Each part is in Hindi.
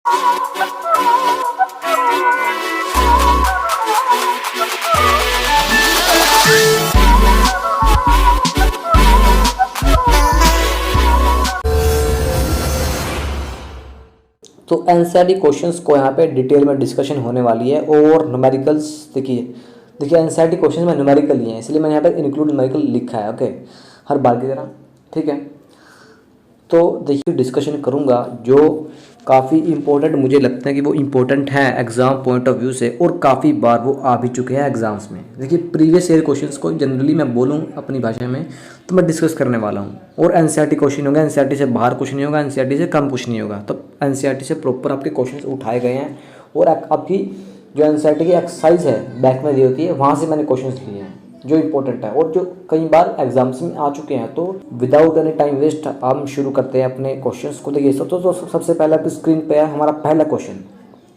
तो एनसीईआरटी क्वेश्चंस को यहाँ पे डिटेल में डिस्कशन होने वाली है। और न्यूमेरिकल्स देखिए एनसीईआरटी क्वेश्चंस में न्यूमेरिकल ही है, इसलिए मैंने यहाँ पे इंक्लूड न्यूमेरिकल लिखा है। ओके, हर बार की तरह, ठीक है। तो देखिए डिस्कशन करूँगा जो काफ़ी इम्पोर्टेंट मुझे लगता है कि वो इम्पोर्टेंट है एग्ज़ाम पॉइंट ऑफ व्यू से, और काफ़ी बार वो आ भी चुके हैं एग्ज़ाम्स में। देखिए प्रीवियस ईयर क्वेश्चंस को जनरली मैं बोलूँ अपनी भाषा में तो मैं डिस्कस करने वाला हूँ। और एनसीईआरटी क्वेश्चन होगा, एनसीईआरटी से बाहर कुछ नहीं होगा, एनसीईआरटी से कम कुछ नहीं होगा। तो एनसीईआरटी से प्रॉपर आपके क्वेश्चन उठाए गए हैं, और आपकी जो एनसीईआरटी की एक्सरसाइज है बैक में दी होती है, वहाँ से मैंने क्वेश्चन लिए हैं जो इम्पोर्टेंट है और जो कई बार एग्जाम्स में आ चुके हैं। तो विदाउट एनी टाइम वेस्ट हम शुरू करते हैं अपने क्वेश्चंस को। देखिए सबसे पहले आपकी स्क्रीन पे है हमारा पहला क्वेश्चन।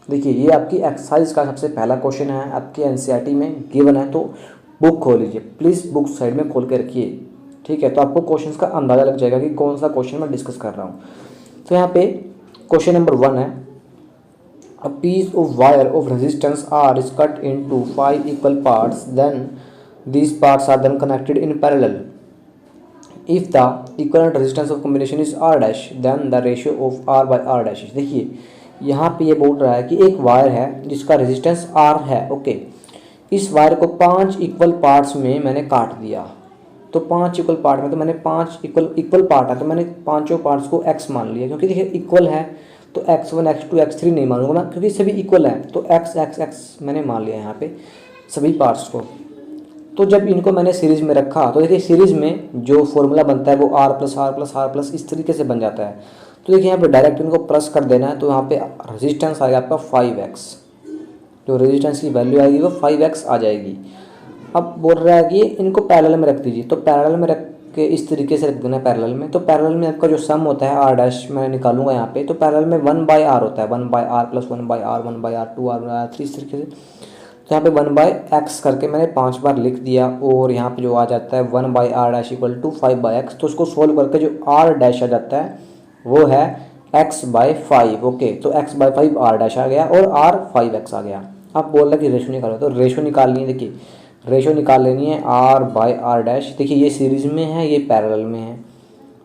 देखिए ये आपकी एक्सरसाइज का सबसे पहला क्वेश्चन है, आपकी एनसीईआरटी में गिवन है। तो बुक खोल लीजिए प्लीज़, बुक साइड में खोल के रखिए, ठीक है। तो आपको क्वेश्चन का अंदाज़ा लग जाएगा कि कौन सा क्वेश्चन मैं डिस्कस कर रहा हूँ। तो यहाँ पे क्वेश्चन नंबर 1 है, a piece of wire of resistance R is cut into 5 equal parts, then these parts are then connected in parallel. If the equivalent resistance of combination is R dash, then the ratio of R by R dash is। देखिए यहाँ पे ये बोल रहा है कि एक वायर है जिसका रेजिस्टेंस R है। ओके, इस वायर को 5 इक्वल पार्ट्स में मैंने काट दिया। तो 5 इक्वल पार्ट में तो मैंने 5 इक्वल पार्ट है, तो मैंने पाँचों पार्ट्स को x मान लिया, क्योंकि देखिए इक्वल है तो x1 x2 x3 नहीं मानूंगा मैं, क्योंकि सभी इक्वल है। तो x मैंने मान लिया यहाँ पे सभी पार्ट्स को। तो जब इनको मैंने सीरीज़ में रखा तो देखिए सीरीज़ में जो फॉर्मूला बनता है वो R plus R plus R plus इस तरीके से बन जाता है। तो देखिए यहाँ पे डायरेक्ट इनको प्लस कर देना है, तो यहाँ पे रेजिस्टेंस आएगा आपका 5x, जो रेजिस्टेंस की वैल्यू आएगी वो 5x आ जाएगी। अब बोल रहा है कि इनको पैरेलल में रख दीजिए, तो पैरेलल में रख के इस तरीके से रख देना पैरेलल में। तो पैरेलल में आपका जो सम होता है R डैश मैं निकालूंगा यहाँ पे, तो पैरेलल में 1/r होता है, 1/r plus 1/r 1/r 2r 3 इस तरीके से। तो यहाँ पे 1/x करके मैंने 5 बार लिख दिया, और यहाँ पे जो आ जाता है 1/r dash equal to 5/x। तो उसको सोल्व करके जो r डैश आ जाता है वो है x/5। ओके, तो x/5 r डैश आ गया और r 5x आ गया। अब बोल रहा है कि रेशो निकालो, तो रेशो निकालनी है। देखिए रेशो निकाल लेनी है r/r डैश। देखिए ये सीरीज़ में है, ये पैरेलल में है,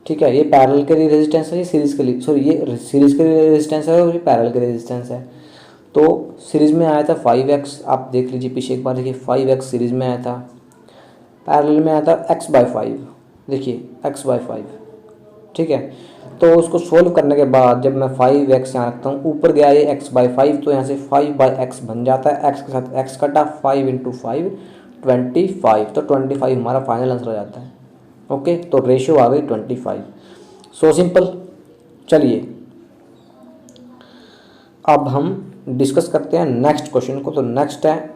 ठीक है। ये पैरेलल के लिए रेजिस्टेंस है, ये सीरीज़ के लिए ये सीरीज़ के लिए रेजिस्टेंस है और ये पैरेलल के लिए रेजिस्टेंस है। तो सीरीज़ में आया था 5x, आप देख लीजिए पीछे एक बार, देखिए 5x सीरीज़ में आया था, पैरेलल में आया था x/5। देखिए x/5, ठीक है। तो उसको सोल्व करने के बाद जब मैं 5x यहाँ रखता हूँ, ऊपर गया ये x/5, तो यहाँ से 5/x बन जाता है, x के साथ x कटा, 5 × 5 25। तो 25 हमारा फाइनल आंसर आ जाता है। ओके, तो रेशियो आ गई 25। So simple. चलिए अब हम डिस्कस करते हैं नेक्स्ट क्वेश्चन को। तो नेक्स्ट है,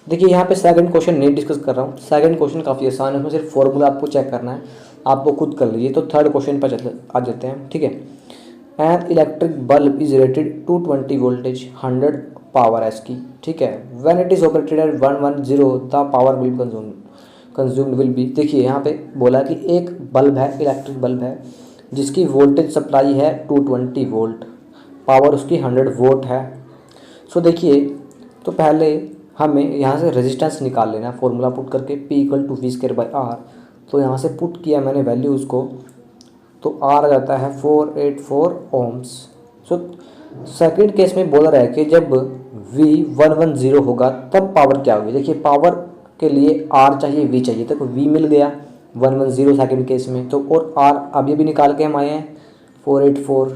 देखिए यहाँ पे सेकंड क्वेश्चन नहीं डिस्कस कर रहा हूँ, सेकंड क्वेश्चन काफ़ी आसान है, उसमें सिर्फ फॉर्मूला आपको चेक करना है, आप वो खुद कर लीजिए। तो थर्ड क्वेश्चन पर आ जाते हैं, ठीक है। An electric bulb is rated 220 voltage 100 power S की, ठीक है। When it is operated at 110 the power will consumed will be. देखिए यहाँ पे बोला कि एक बल्ब है, इलेक्ट्रिक बल्ब है, जिसकी वोल्टेज सप्लाई है 220 वोल्ट, पावर उसकी 100 वोट है। सो देखिए, तो पहले हमें यहाँ से रेजिस्टेंस निकाल लेना है, फॉर्मूला पुट करके P = V²/R। तो यहाँ से पुट किया मैंने वैल्यू उसको, तो R आ जाता है 484 ohms। सो सेकंड केस में बोल रहा है कि जब V 110 होगा तब पावर क्या होगी। देखिए पावर के लिए R चाहिए, V चाहिए, तो V मिल गया 110 सेकंड केस में। तो और R अभी भी निकाल के हम आए हैं 484,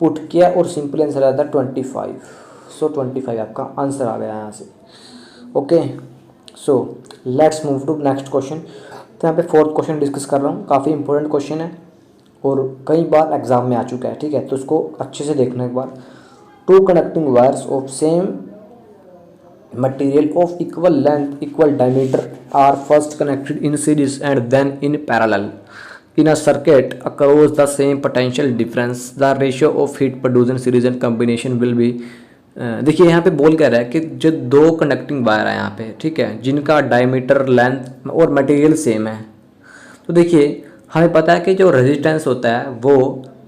पुट किया और सिंपल आंसर आता है 25। सो 25 आपका आंसर आ गया यहाँ से। Okay, so let's move to next question. तो यहाँ पे फोर्थ क्वेश्चन डिस्कस कर रहा हूँ, काफ़ी इंपॉर्टेंट क्वेश्चन है और कई बार एग्जाम में आ चुका है, ठीक है। तो उसको अच्छे से देखना एक बार। Two connecting wires of same material of equal length equal diameter are first connected in series and then in parallel in a circuit across the same potential difference, the ratio of heat produced in series and combination will be। देखिए यहाँ पे बोल कह रहा है कि जो दो कंडक्टिंग वायर है यहाँ पे, ठीक है, जिनका डायमीटर लेंथ और मटेरियल सेम है। तो देखिए हमें पता है कि जो रेजिस्टेंस होता है वो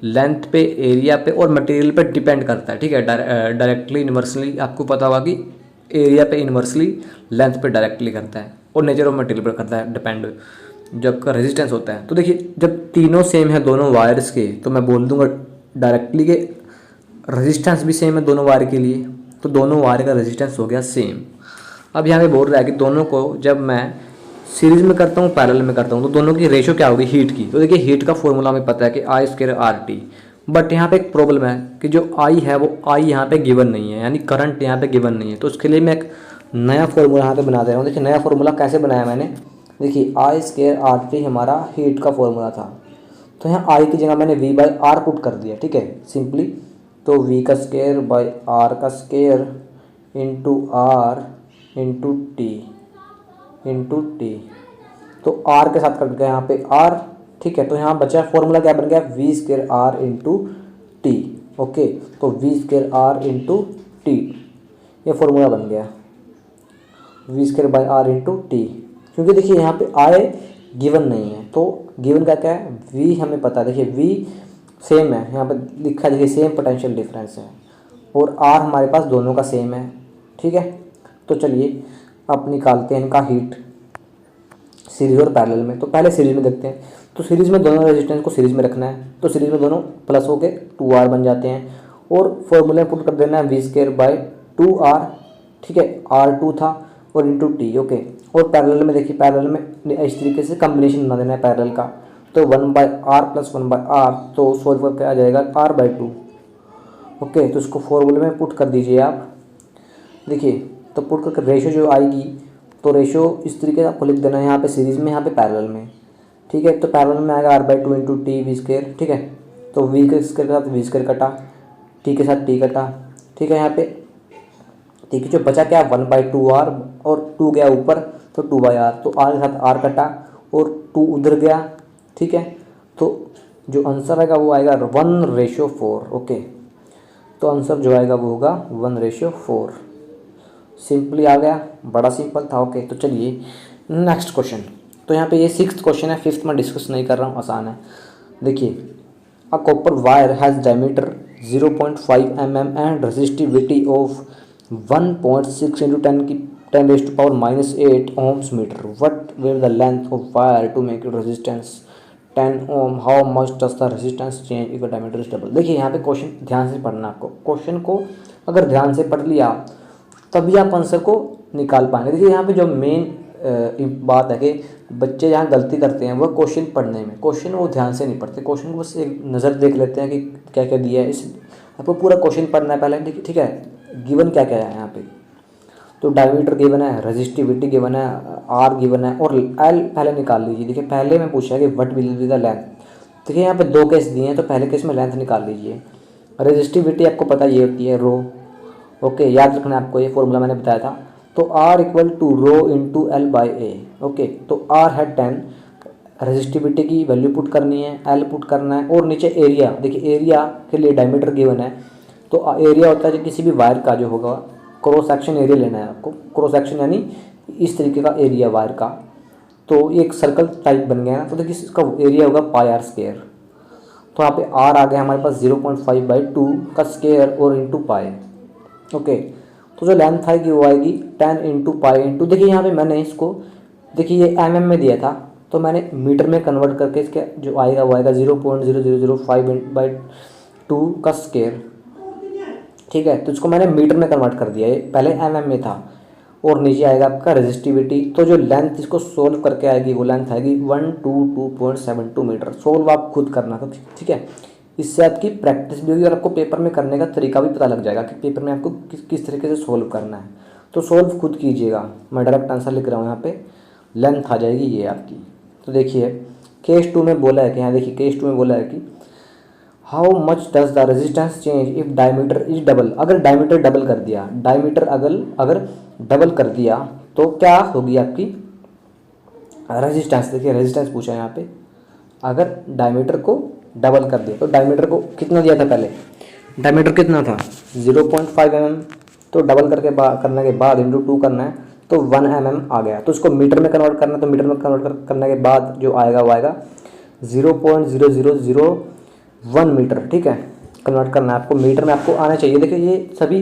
लेंथ पे, एरिया पे और मटेरियल पे डिपेंड करता है, ठीक है। डायरेक्टली इन्वर्सली आपको पता होगा कि एरिया पे इन्वर्सली, लेंथ पे डायरेक्टली करता है और नेचर ऑफ मटेरियल पर करता है डिपेंड, जो आपका रेजिस्टेंस होता है। तो देखिए जब तीनों सेम है दोनों वायर्स के, तो मैं बोल दूंगा डायरेक्टली के रेजिस्टेंस भी सेम है दोनों वायर के लिए, तो दोनों वायर का रेजिस्टेंस हो गया सेम। अब यहाँ पे बोल रहा है कि दोनों को जब मैं सीरीज में करता हूँ, पैरेलल में करता हूँ, तो दोनों की रेशो क्या होगी हीट की। तो देखिए हीट का फॉर्मूला हमें पता है कि आई स्क्वायर आर टी, बट यहाँ पे एक प्रॉब्लम है कि जो आई है वो आई यहाँ पे गिवन नहीं है, यानी करंट यहाँ पे गिवन नहीं है। तो उसके लिए मैं एक नया फॉर्मूला यहाँ पे बना दे रहा हूँ। देखिए नया फॉर्मूला कैसे बनाया मैंने, देखिए आई स्क्वायर आर टी हमारा हीट का फॉर्मूला था, तो यहाँ आई की जगह मैंने वी बाई आर पुट कर दिया, ठीक है, सिंपली। तो वी का स्क्वायर बाई आर का square into R into T, तो आर के साथ कर दिया यहाँ पे आर, ठीक है। तो यहाँ बचा फॉर्मूला क्या बन गया, V square R into T, okay. तो V square R into T, ये फॉर्मूला बन गया V square by R into T. क्योंकि देखिए यहाँ पे आर गिवन नहीं है, तो गिवन का क्या है, वी हमें पता है, देखिए वी सेम है, यहाँ पे लिखा है देखिए सेम पोटेंशियल डिफरेंस है, और आर हमारे पास दोनों का सेम है, ठीक है। तो चलिए अब निकालते हैं इनका हीट सीरीज और पैरेलल में। तो पहले सीरीज में देखते हैं। तो सीरीज में दोनों रेजिस्टेंस को सीरीज में रखना है, तो सीरीज में दोनों प्लस हो के 2R बन जाते हैं, और फॉर्मूले पुट कर देना है वी स्क्वायर बाई 2R, ठीक है, R2 था और इंटू टी, ओके। और पैरेलल में देखिए, पैरेलल में इस तरीके से कम्बिनेशन बना देना है पैरेलल का, तो 1/R प्लस 1/R, तो सोल्व करके आ जाएगा R/2, ओके। तो इसको फॉर्मूले में पुट कर दीजिए आप, देखिए तो पुट करके रेशो जो आएगी, तो रेशो इस तरीके से आपको लिख देना है यहाँ पे सीरीज में, यहाँ पे पैरेलल में, ठीक है। तो पैरेलल में आएगा R/2 into T V square, ठीक है। तो वी के स्क्वायर के साथ वी स्क्वायर कटा, टी के साथ टी कटा, ठीक है। यहाँ पे ठीक है, जो बचा क्या 1/2R और 2 गया ऊपर, तो 2/R, तो R के साथ R कटा और 2 उधर गया, ठीक है। तो जो आंसर आएगा वो आएगा 1/4, ओके। तो आंसर जो आएगा वो होगा 1/4, सिंपली आ गया, बड़ा सिंपल था, ओके। तो चलिए नेक्स्ट क्वेश्चन। तो यहाँ पे ये 6th क्वेश्चन है, 5th में डिस्कस नहीं कर रहा हूँ, आसान है। देखिए a copper wire has diameter 0.5 mm and resistivity of 1.6 into 10⁻⁻8 ohms metre. What will the length of wire to make it resistance 10 ohm? How much does the resistance change if the diameter is double. देखिए यहाँ पे क्वेश्चन ध्यान से पढ़ना, आपको क्वेश्चन को अगर ध्यान से पढ़ लिया तभी आप आंसर को निकाल पाएंगे। देखिए यहाँ पे जो मेन बात है कि बच्चे यहाँ गलती करते हैं वो क्वेश्चन पढ़ने में, क्वेश्चन वो ध्यान से नहीं पढ़ते, क्वेश्चन को बस एक नज़र देख लेते हैं कि क्या क्या दिया है। इस आपको पूरा क्वेश्चन पढ़ना है पहले, ठीक है। गिवन क्या क्या है यहाँ पे, तो डायमीटर गिवन है, रेजिस्टिविटी गिवन है, आर गिवन है, और एल पहले निकाल लीजिए। देखिए पहले में पूछा है कि what will be the length. देखिए यहाँ पे 2 केस दिए हैं, तो पहले केस में लेंथ निकाल लीजिए। रेजिस्टिविटी आपको पता ये होती है रो, ओके, याद रखना आपको, ये फॉर्मूला मैंने बताया था। तो R equal to rho into L by A, okay. तो R है 10, रेजिस्टिविटी की वैल्यू पुट करनी है, L पुट करना है, और नीचे एरिया। देखिए एरिया के लिए डायमीटर गिवन है, तो एरिया होता है जो किसी भी वायर का जो होगा, क्रॉस सेक्शन एरिया लेना है आपको, क्रॉस सेक्शन यानी इस तरीके का एरिया वायर का। तो ये एक सर्कल टाइप बन गया ना, तो देखिए इसका एरिया होगा πr²। तो यहाँ पे R आ गया हमारे पास 0.5/2 का स्क्वायर और इंटू पाई, ओके। तो जो लेंथ आएगी वो आएगी 10 इंटू पाई इंटू, देखिए यहाँ पे मैंने इसको, देखिए ये mm में दिया था, तो मैंने मीटर में कन्वर्ट करके इसके जो आएगा वो आएगा 0.0005/2 का स्क्वायर, ठीक है। तो इसको मैंने मीटर में कन्वर्ट कर दिया, ये पहले mm में था, और नीचे आएगा आपका रेजिस्टिविटी। तो जो लेंथ इसको सोल्व करके आएगी वो लेंथ आएगी 122.72 मीटर। सोल्व आप खुद करना, तो ठीक है। इससे आपकी प्रैक्टिस भी होगी और आपको पेपर में करने का तरीका भी पता लग जाएगा कि पेपर में आपको किस तरीके से सोल्व करना है। तो सोल्व खुद कीजिएगा, मैं डायरेक्ट आंसर लिख रहा हूँ, यहाँ पे लेंथ आ जाएगी ये आपकी। तो देखिए केस 2 में बोला है कि, यहाँ देखिए केस 2 में बोला है कि how much does the resistance change if diameter is double. अगर डायमीटर डबल कर दिया, डायमीटर अगर डबल कर दिया तो क्या होगी आपकी रेजिस्टेंस। देखिए रेजिस्टेंस पूछा है यहाँ पे, अगर डायमीटर को डबल कर दिया, तो डायमीटर को कितना दिया था पहले, डायमीटर कितना था 0.5 mm, तो डबल करने के बाद इंटू 2 करना है, तो 1 mm आ गया। तो इसको मीटर में कन्वर्ट करना है, तो मीटर में कन्वर्ट करने के बाद जो आएगा वो आएगा 1 मीटर, ठीक है, कन्वर्ट करना है आपको, मीटर में आपको आना चाहिए। देखिए ये सभी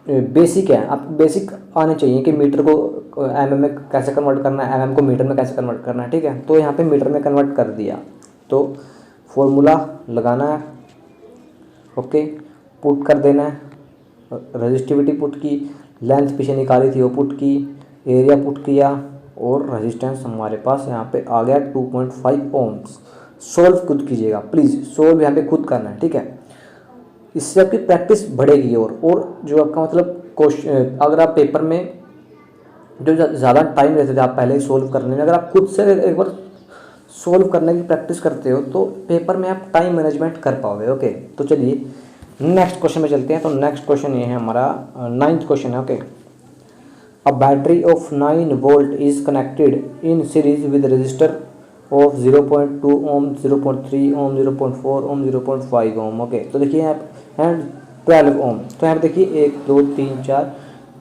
बेसिक है, आपको बेसिक आने चाहिए कि मीटर को एमएम में कैसे कन्वर्ट करना है, एमएम को मीटर में कैसे कन्वर्ट करना है, ठीक है। तो यहाँ पे मीटर में कन्वर्ट कर दिया, तो फॉर्मूला लगाना है, ओके, पुट कर देना है, रजिस्टिविटी पुट की, लेंथ पीछे निकाली थी वो पुट की, एरिया पुट किया, और रेजिस्टेंस हमारे पास यहाँ पे आ गया 2.5 ओम्स। सोल्व खुद कीजिएगा प्लीज़, सोल्व यहाँ पे खुद करना है, ठीक है। इससे आपकी प्रैक्टिस बढ़ेगी, और जो आपका मतलब क्वेश्चन, अगर आप पेपर में जो ज़्यादा टाइम लेते थे आप पहले ही सोल्व करने में, अगर आप खुद से एक बार सोल्व करने की प्रैक्टिस करते हो तो पेपर में आप टाइम मैनेजमेंट कर पाओगे, ओके। तो चलिए नेक्स्ट क्वेश्चन में चलते हैं। तो नेक्स्ट क्वेश्चन ये है हमारा 9th क्वेश्चन है, okay. A battery of 9 volt is connected in series with resistor of 0.2 ohm, 0.3 ohm, 0.4 ohm, 0.5 ohm, okay. तो देखिए आप एंड 12 ओम। तो यहाँ पे देखिए 1 2 3 4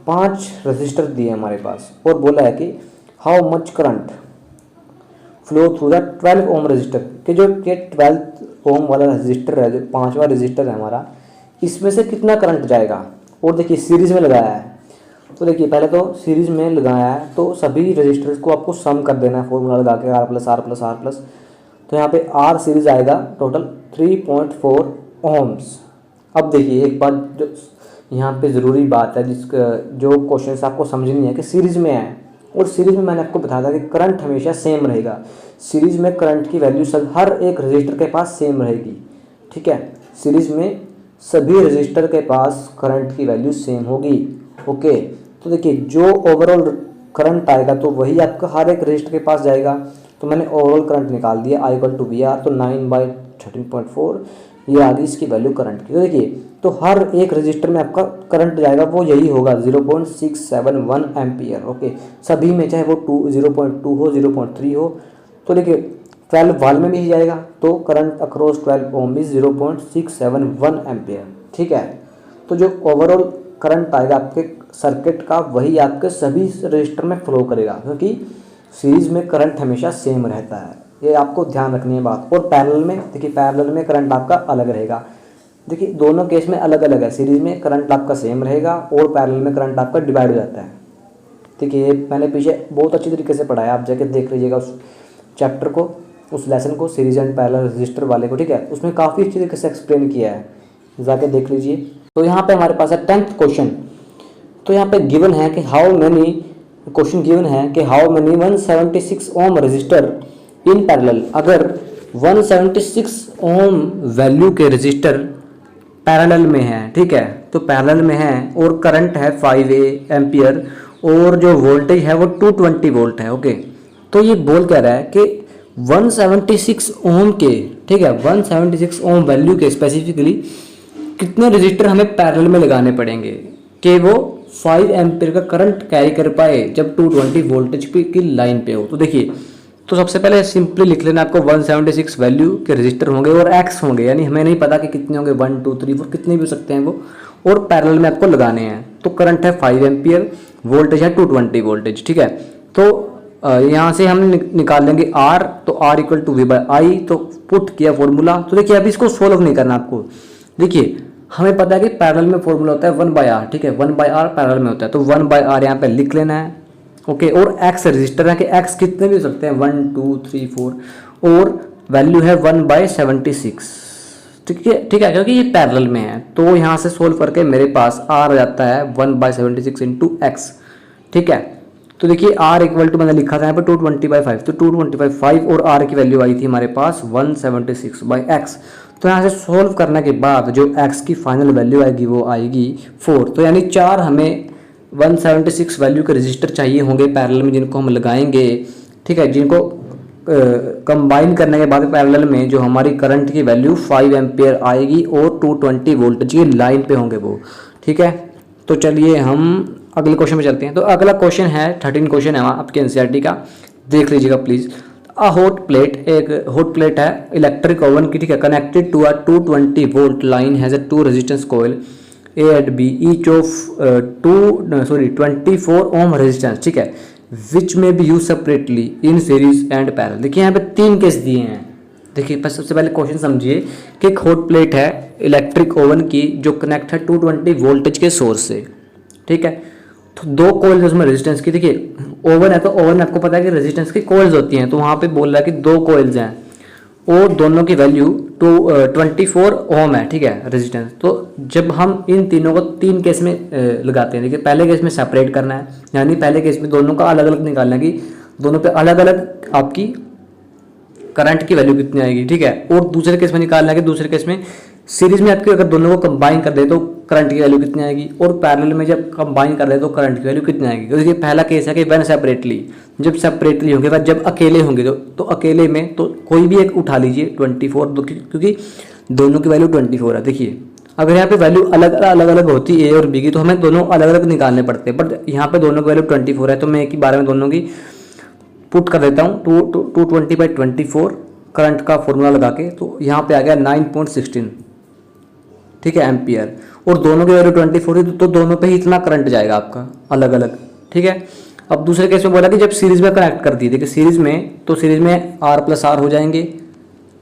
5 रजिस्टर दिए हमारे पास, और बोला है कि how much current flow through the 12 ohm resistor, कि जो ये 12 ओम वाला रजिस्टर है, जो 5वां रजिस्टर है हमारा, इसमें से कितना करंट जाएगा। और देखिए सीरीज में लगाया है, तो देखिए पहले तो सीरीज में लगाया है तो सभी रजिस्टर्स को आपको सम कर देना है, फॉर्मूला लगा के R plus R plus R plus. तो यहाँ पे R सीरीज आएगा टोटल 3.4 ओम्स। अब देखिए एक बात जो यहाँ पे ज़रूरी बात है, जिसका जो क्वेश्चन आपको समझनी है कि सीरीज में है, और सीरीज में मैंने आपको बताया था कि करंट हमेशा सेम रहेगा। सीरीज में करंट की वैल्यू सब हर एक रजिस्टर के पास सेम रहेगी, ठीक है। सीरीज में सभी रजिस्टर के पास करंट की वैल्यू सेम होगी, ओके। तो देखिए जो ओवरऑल करंट आएगा तो वही आपका हर एक रजिस्टर के पास जाएगा। तो मैंने ओवरऑल करंट निकाल दिया I = VR, तो 9/13.4 ये आ गई इसकी वैल्यू करंट की। तो देखिए तो हर एक रजिस्टर में आपका करंट जाएगा वो यही होगा 0.671 एम्पियर, ओके। सभी में चाहे वो 0.2 हो, 0.3 हो। तो देखिए 12 वाल में भी जाएगा, तो current across 12 ohm is 0.671 ampere, ठीक है। तो जो ओवरऑल करंट आएगा आपके सर्किट का वही आपके सभी रजिस्टर में फ्लो करेगा, क्योंकि सीरीज में करंट हमेशा सेम रहता है, ये आपको ध्यान रखनी है बात। और पैरेलल में देखिए, पैरेलल में करंट आपका अलग रहेगा। देखिए दोनों केस में अलग अलग है, सीरीज में करंट आपका सेम रहेगा और पैरेलल में करंट आपका डिवाइड हो जाता है। देखिए ये मैंने पीछे बहुत अच्छी तरीके से पढ़ाया, आप जाके देख लीजिएगा उस चैप्टर को, उस लेसन को, सीरीज एंड पैरेलल रजिस्टर वाले को, ठीक है। उसमें काफ़ी अच्छी तरीके से एक्सप्लेन किया है, जाके देख लीजिए। तो यहाँ पे हमारे पास है 10th क्वेश्चन। तो यहाँ पे गिवन है कि हाउ मेनी, क्वेश्चन गिवन है कि how many 176 ohm resistor in parallel. अगर 176 ओम वैल्यू के रजिस्टर पैरेलल में है, ठीक है, तो पैरेलल में है और करंट है 5 एम्पियर और जो वोल्टेज है वो 220 वोल्ट है, ओके। तो ये बोल क्या रहा है कि 176 ओम के, ठीक है, 176 ओम वैल्यू के स्पेसिफिकली कितने रजिस्टर हमें पैरेलल में लगाने पड़ेंगे कि वो 5 एम्पियर का करंट कैरी कर पाए जब 220 वोल्टेज की लाइन पे हो। तो देखिए, तो सबसे पहले सिंपली लिख लेना, आपको 176 वैल्यू के रजिस्टर होंगे और एक्स होंगे, यानी हमें नहीं पता कि कितने होंगे, 1 2 3 4 कितने भी हो सकते हैं वो, और पैरेलल में आपको लगाने हैं। तो करंट है 5 एम्पियर, वोल्टेज है 220 वोल्टेज, ठीक है। तो यहाँ से हम निकाल लेंगे R, तो R = V/I, तो पुट किया फॉर्मूला। तो देखिए अभी इसको सोल्व नहीं करना आपको, देखिए हमें पता है कि पैरेलल में फॉर्मूला होता है 1/R, ठीक है, 1/R पैरेलल में होता है, तो 1/R यहाँ पे लिख लेना है, ओके। और X रजिस्टर है कि X कितने भी हो सकते हैं, 1 2 3 4, और वैल्यू है 1/76, ठीक है, ठीक है, क्योंकि ये पैरेलल में है। तो यहाँ से सोल्व करके मेरे पास R आ जाता है 1/76 × X, ठीक है। तो देखिए R = मैंने लिखा था यहाँ पर 220/5, तो 220/5 और R की वैल्यू आई थी हमारे पास 176/X। तो यहाँ से सोल्व करने के बाद जो X की फाइनल वैल्यू आएगी वो आएगी 4। तो यानी 4 हमें 176 वैल्यू के रजिस्टर चाहिए होंगे पैरेलल में, जिनको हम लगाएंगे, ठीक है, जिनको कंबाइन करने के बाद पैरेलल में जो हमारी करंट की वैल्यू 5 एम्पियर आएगी और 220 वोल्टेज की लाइन पे होंगे वो, ठीक है। तो चलिए हम अगले क्वेश्चन में चलते हैं। तो अगला क्वेश्चन है 13 क्वेश्चन है आपके एनसीईआरटी का, देख लीजिएगा प्लीज़। अ हॉट प्लेट, एक हॉट प्लेट है इलेक्ट्रिक ओवन की, ठीक है, connected to a 220 volt line has a 2 resistance coil A and B each of 24 ohm resistance, ठीक है, विच में be use separately in series and parallel. देखिए यहाँ पे 3 केस दिए हैं, देखिए सबसे पहले क्वेश्चन समझिए कि एक हॉट प्लेट है इलेक्ट्रिक ओवन की जो कनेक्ट है 220 वोल्टेज के सोर्स से, ठीक है। तो दो कॉइल्स उसमें रेजिस्टेंस की, देखिए ओवन है तो ओवन में आपको पता है कि रेजिस्टेंस की कॉइल्स होती हैं, तो वहाँ पे बोल रहा है कि दो कॉइल्स हैं और दोनों की वैल्यू 24 ओम है, ठीक है, रेजिस्टेंस। तो जब हम इन तीनों को तीन केस में लगाते हैं, देखिए पहले केस में सेपरेट करना है, यानी पहले केस में दोनों का अलग अलग निकालना है कि दोनों पे अलग अलग आपकी करंट की वैल्यू कितनी आएगी, ठीक है। और दूसरे केस में निकालना है कि दूसरे केस में सीरीज में आपके अगर दोनों को कंबाइन कर दे तो करंट की वैल्यू कितनी आएगी, और पैरेलल में जब कंबाइन कर दे तो करंट की वैल्यू कितनी आएगी। तो देखिए पहला केस है कि व्हेन सेपरेटली, जब सेपरेटली होंगे, बाद जब अकेले होंगे तो अकेले में तो कोई भी एक उठा लीजिए 24, क्योंकि दोनों की वैल्यू 24 है। देखिए अगर यहाँ पे वैल्यू अलग अलग होती है ए और बी की तो हमें दोनों अलग अलग निकालने पड़ते हैं, बट यहाँ पे दोनों की वैल्यू 24 है तो मैं एक ही बारे में दोनों की पुट कर देता हूँ 220/24 करंट का फॉर्मूला लगा के, तो यहाँ पे आ गया 9.16, ठीक है, एम्पियर। और दोनों की वैल्यू 24 है तो दोनों पे ही इतना करंट जाएगा आपका अलग अलग, ठीक है। अब दूसरे केस में बोला कि जब सीरीज में कनेक्ट कर दी, देखिए सीरीज में तो सीरीज में R+R हो जाएंगे,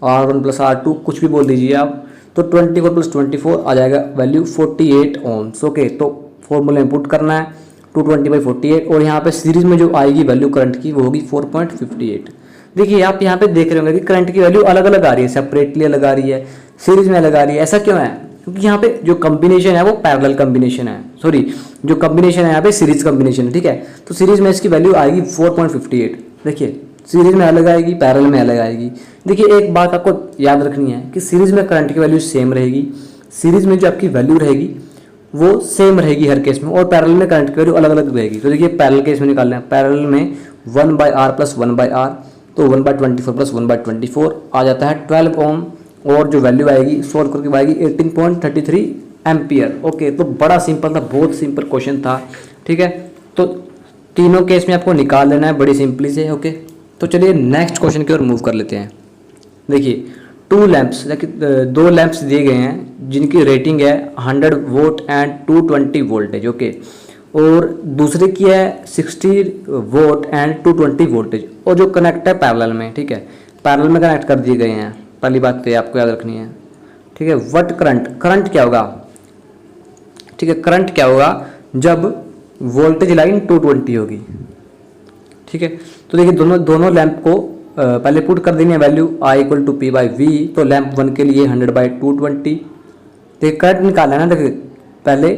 R1+R2 कुछ भी बोल दीजिए आप, तो 24+24 आ जाएगा वैल्यू 48 ओम्स, ओके। तो फॉर्मूले में पुट करना है 220/48 और यहाँ पे सीरीज में जो आएगी वैल्यू करंट की वो होगी 4.58। देखिए आप यहाँ पे देख रहे होंगे कि करंट की वैल्यू अलग अलग आ रही है, सेपरेटली अलग आ रही है, सीरीज में अलग आ रही है। ऐसा क्यों है? क्योंकि यहाँ पे जो कॉम्बिनेशन है वो पैरेलल कॉम्बिनेशन है, सॉरी जो कॉम्बिनेशन है यहाँ पे सीरीज कॉम्बिनेशन है, ठीक है। तो सीरीज में इसकी वैल्यू आएगी 4.58। देखिए सीरीज में अलग आएगी, पैरेलल में अलग आएगी। देखिए एक बात आपको याद रखनी है कि सीरीज में करंट की वैल्यू सेम रहेगी, सीरीज में जो आपकी वैल्यू रहेगी वो सेम रहेगी हर केस में, और पैरेलल में करंट की वैल्यू अलग अलग रहेगी। तो देखिए पैरेलल केस में निकालना है, पैरेलल में 1/R + 1/R, तो 1/24 + 1/24 आ जाता है 12 ओम, और जो वैल्यू आएगी सोल्व करके आएगी 18.33 एम्पियर, ओके। तो बड़ा सिंपल था, बहुत सिंपल क्वेश्चन था, ठीक है। तो तीनों केस में आपको निकाल लेना है बड़ी सिंपली से, ओके। तो चलिए नेक्स्ट क्वेश्चन की ओर मूव कर लेते हैं। देखिए 2 लैंप्स, देखिए 2 लैंप्स दिए गए हैं जिनकी रेटिंग है 100 वोट एंड 220 वोल्टेज, ओके। और दूसरे की है 60 वोट एंड 220 वोल्टेज, और जो कनेक्ट है पैरेलल में, ठीक है, पैरेलल में कनेक्ट कर दिए गए हैं। पहली बात तो आपको याद रखनी है, ठीक है। व्हाट करंट, करंट क्या होगा, ठीक है, करंट क्या होगा जब वोल्टेज लाइन 220 होगी, ठीक है। तो देखिए दोनों लैंप को पहले पुट कर देनी है वैल्यू I = P/V, तो लैंप 1 के लिए 100/220। देखिए करंट निकालना है ना, देखिए पहले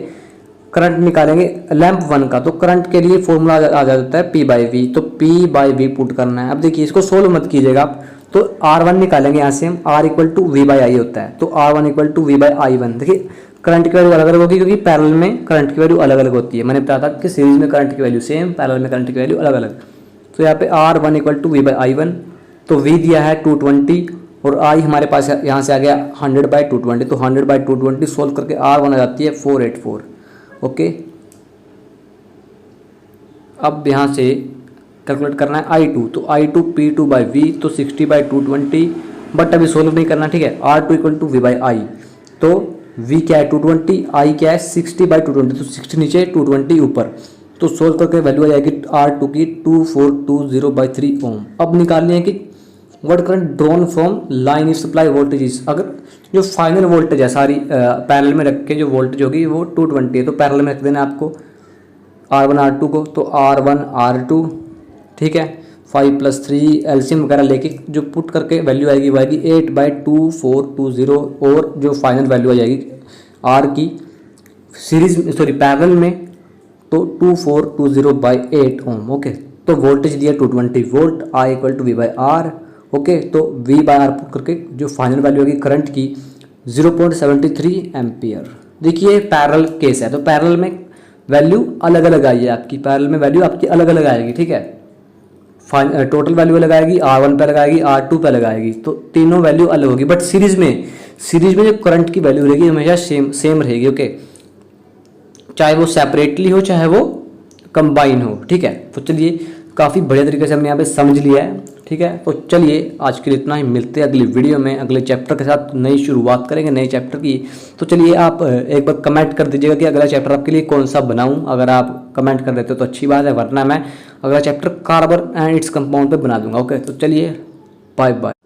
करंट निकालेंगे लैंप 1 का, तो करंट के लिए फॉर्मूला आ जाता है P/V, तो P/V पुट करना है। अब देखिए इसको सोल्व मत कीजिएगा आप, तो R1 निकालेंगे यहाँ से हम, R = V/I होता है, तो R1 = V/I1। देखिए करंट की वैल्यू अलग अलग होगी क्योंकि पैरेलल में करंट की वैल्यू अलग अलग होती है। मैंने बताया था कि सीरीज में करंट की वैल्यू सेम, पैरेलल में करंट की वैल्यू अलग अलग। तो यहाँ पे R1 = V/I1, तो V दिया है 220 और I हमारे पास यहाँ से आ गया 100/220, तो 100/220 सोल्व करके R1 आ जाती है 484, ओके। अब यहाँ से कैलकुलेट करना है I2, तो I2 P/V, तो 60/220, बट अभी सोल्व नहीं करना, ठीक है। R2 = V/I, तो V क्या है 220, I क्या है 60/220, तो 60 नीचे 220 ऊपर, तो सोल्व करके वैल्यू आ जाएगी R2 की 2420/3 ओम। अब निकालनी है कि what current drawn from line is supply voltage, अगर जो फाइनल वोल्टेज है सारी पैरेलल में रख के जो वोल्टेज होगी वो 220 है, तो पैरेलल में रख देना आपको R1 R2 को, तो R1 R2, ठीक है, 5 + 3 एलसीएम वगैरह लेके जो पुट करके वैल्यू आएगी वो आएगी 8/2420, और जो फाइनल वैल्यू आ जाएगी R की सीरीज सॉरी पैरेलल में तो 2420/8 ओम, ओके। तो वोल्टेज दिया 220 वोल्ट, I = V/R, ओके। तो V/R पुट करके जो फाइनल वैल्यू होगी करंट की 0.73 एम्पियर। देखिए पैरेलल केस है, तो पैरेलल में वैल्यू अलग अलग आई है आपकी, पैरेलल में वैल्यू आपकी अलग अलग आएगी, ठीक है। टोटल वैल्यू अलग आएगी, R1 पे लगाएगी, R2 पे लगाएगी, तो तीनों वैल्यू अलग होगी। बट सीरीज में जो करंट की वैल्यू रहेगी हमेशा सेम रहेगी, ओके, चाहे वो सेपरेटली हो चाहे वो कंबाइन हो, ठीक है। तो चलिए काफ़ी बढ़िया तरीके से हमने यहाँ पे समझ लिया है, ठीक है। तो चलिए आज के लिए इतना ही, मिलते हैं अगली वीडियो में अगले चैप्टर के साथ, नई शुरुआत करेंगे नए चैप्टर की। तो चलिए आप एक बार कमेंट कर दीजिएगा कि अगला चैप्टर आपके लिए कौन सा बनाऊं। अगर आप कमेंट कर देते हो तो अच्छी बात है, वरना मैं अगला chapter carbon and its compound पे बना दूंगा, ओके। तो चलिए बाय बाय।